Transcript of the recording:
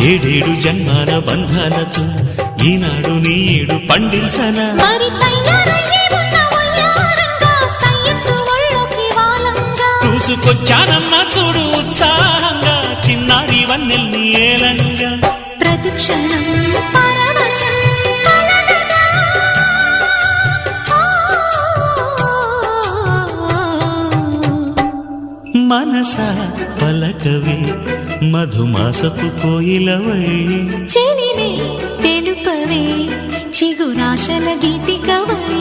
ఏడేడు జన్మాల బంధాలతో ఈనాడు నీడు పండించనా చూసుకొచ్చానమ్మా చూడు ఉత్సాహంగా చిన్నారి వన్నెల్ని ఏలంగా ప్రతిక్షణం మనసా పలకవే మధుమాసపు కోయిలవై చెలివే తెలుపవే చిగురాశల గీతికవై